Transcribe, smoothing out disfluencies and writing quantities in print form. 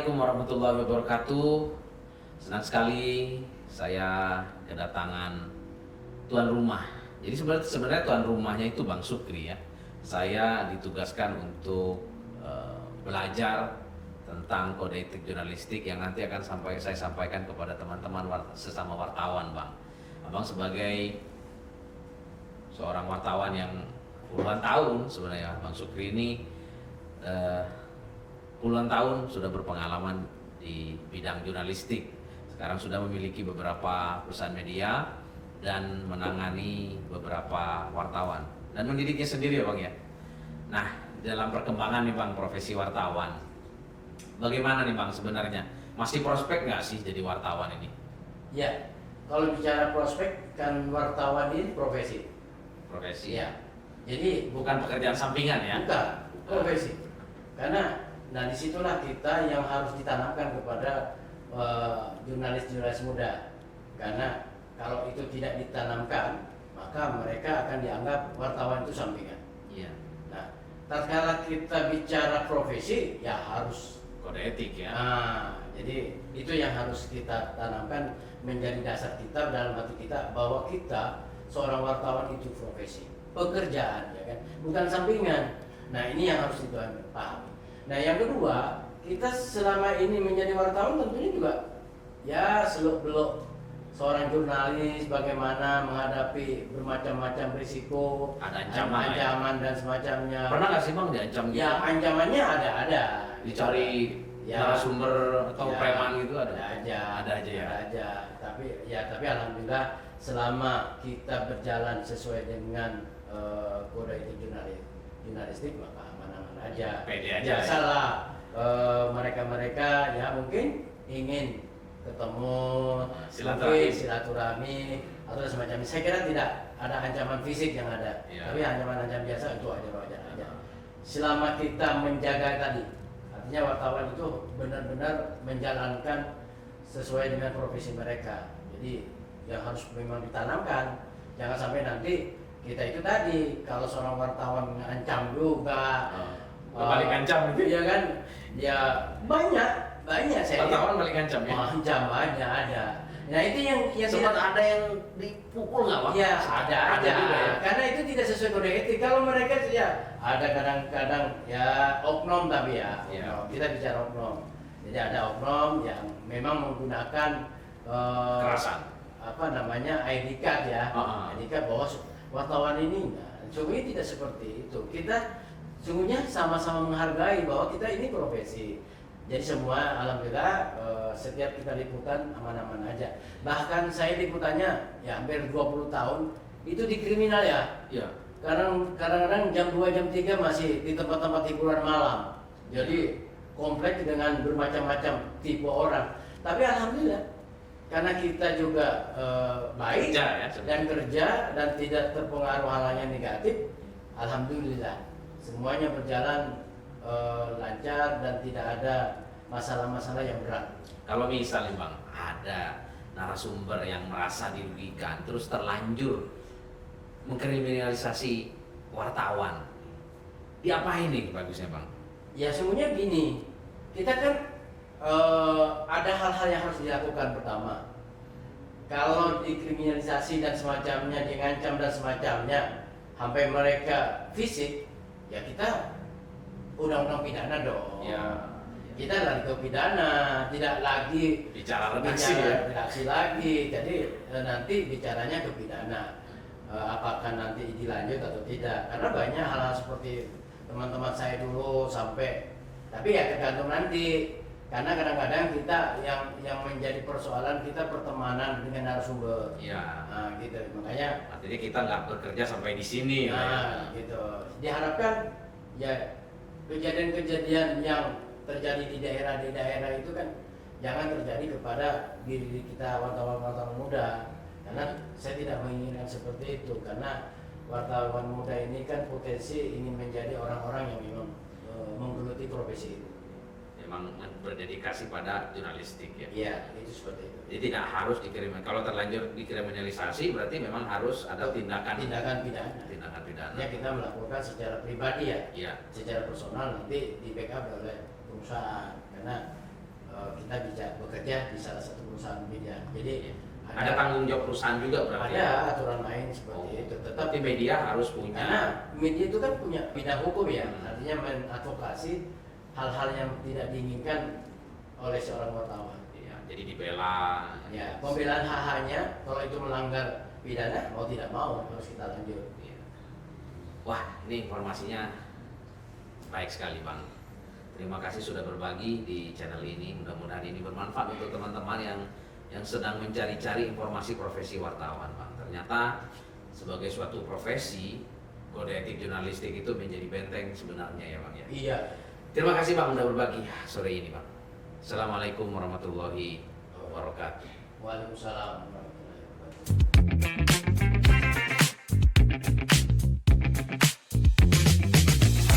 Assalamualaikum warahmatullahi wabarakatuh. Senang sekali saya kedatangan tuan rumah. Jadi sebenarnya tuan rumahnya itu Bang Sukri ya. Saya ditugaskan untuk belajar tentang kode etik jurnalistik yang nanti akan saya sampaikan kepada teman-teman sesama wartawan, Bang. Abang sebagai seorang wartawan yang puluhan tahun sebenarnya, Bang Sukri ini puluhan tahun sudah berpengalaman di bidang jurnalistik. Sekarang sudah memiliki beberapa perusahaan media dan menangani beberapa wartawan dan mendidiknya sendiri ya Bang ya. Nah, dalam perkembangan nih Bang profesi wartawan, bagaimana nih Bang sebenarnya? Masih prospek nggak sih jadi wartawan ini? Ya, kalau bicara prospek kan wartawan ini profesi. Profesi Ya, jadi bukan pekerjaan sampingan ya? bukan profesi. Karena disitulah kita yang harus ditanamkan kepada jurnalis-jurnalis muda. Karena kalau itu tidak ditanamkan, maka mereka akan dianggap wartawan itu sampingan. Iya. Nah, tatkala kita bicara profesi, ya harus Kode etik ya. Jadi itu yang harus kita tanamkan menjadi dasar kita dalam hati kita bahwa kita seorang wartawan itu profesi, pekerjaan ya kan, bukan sampingan. Nah, ini yang harus dipahami. Nah, yang kedua, kita selama ini menjadi wartawan tentunya juga ya seluk-beluk seorang jurnalis bagaimana menghadapi bermacam-macam risiko, Ada ancaman, ancaman dan semacamnya. Pernah nggak sih Bang diancam gitu? Ya, ancamannya ada. Dicari narasumber atau preman gitu ada aja. Ada aja ya. Ada aja. Tapi alhamdulillah selama kita berjalan sesuai dengan kode etik jurnalistik maka aman-aman aja. Pede aja. Biasalah mereka ya mungkin ingin ketemu, silaturahmi atau semacamnya. Saya kira tidak ada ancaman fisik yang ada, tapi ancaman-ancaman biasa itu wajar aja. Selama kita menjaga tadi, artinya wartawan itu benar-benar menjalankan sesuai dengan profesi mereka. Jadi yang harus memang ditanamkan, jangan sampai nanti kita itu tadi kalau seorang wartawan mengancam juga, balik ancam gitu ya kan? Ya banyak saya wartawan balik ancam ya. Ancam banyak ada. Nah itu yang sempat ada yang dipukul nggak Pak? Ya ada aja juga ya. Karena itu tidak sesuai kode etik. Kalau mereka ya ada kadang-kadang ya oknum tapi ya. Kita bicara oknum. Jadi ada oknum yang memang menggunakan kekerasan. ID card ya. ID card bahwa wartawan ini sungguhnya tidak seperti itu. Kita sungguhnya sama-sama menghargai bahwa kita ini profesi. Jadi semua alhamdulillah setiap kita liputan aman-aman aja. Bahkan saya liputannya ya hampir 20 tahun itu di kriminal ya. Iya. Kadang-kadang jam 2 jam 3 masih di tempat-tempat hiburan malam. Jadi kompleks dengan bermacam-macam tipe orang. Tapi alhamdulillah karena kita juga baik dan kerja dan tidak terpengaruh hal yang negatif, alhamdulillah semuanya berjalan lancar dan tidak ada masalah-masalah yang berat. Kalau misalnya Bang ada narasumber yang merasa dirugikan terus terlanjur mengkriminalisasi wartawan, diapain nih bagusnya Bang? Ya semuanya gini, kita kan ada hal-hal yang harus dilakukan. Pertama, kalau dikriminalisasi dan semacamnya, diancam dan semacamnya sampai mereka fisik, ya kita undang-undang pidana dong. Ya. Kita lari ke pidana, tidak lagi bicara redaksi lagi. Jadi nanti bicaranya ke pidana. Apakah nanti dilanjut atau tidak? Karena banyak hal-hal seperti teman-teman saya dulu sampai. Tapi ya tergantung nanti. Karena kadang-kadang kita yang menjadi persoalan kita pertemanan dengan narasumber. Iya. Gitu. Makanya artinya kita nggak bekerja sampai di sini. Gitu. Diharapkan ya kejadian-kejadian yang terjadi di daerah itu kan jangan terjadi kepada diri kita wartawan-wartawan muda, karena saya tidak menginginkan seperti itu. Karena wartawan muda ini kan potensi ingin menjadi orang-orang yang memang menggeluti profesi itu. Memang berdedikasi pada jurnalistik ya. Iya, itu seperti itu. Jadi tidak harus dikriminalisasi. Kalau terlanjur dikriminalisasi berarti memang harus ada tindakan pidana. Ya kita melakukan secara pribadi ya. Iya. Secara personal nanti di backup oleh perusahaan. Karena kita bisa bekerja di salah satu perusahaan media. Jadi Ada tanggung jawab perusahaan juga berarti. ada aturan main seperti itu. Tapi media harus punya. Karena media itu kan punya bidang hukum ya, artinya mengadvokasi hal-hal yang tidak diinginkan oleh seorang wartawan. Ya, jadi dibela. Ya, pembelaan hak-haknya kalau itu melanggar pidana mau tidak mau harus kita lanjut. Ya. Wah, ini informasinya baik sekali Bang. Terima kasih sudah berbagi di channel ini. Mudah-mudahan ini bermanfaat untuk teman-teman yang sedang mencari-cari informasi profesi wartawan, Bang. Ternyata sebagai suatu profesi, kode etik jurnalistik itu menjadi benteng sebenarnya ya, Bang ya. Iya. Terima kasih Bang sudah berbagi sore ini, Bang. Assalamualaikum warahmatullahi wabarakatuh. Waalaikumsalam.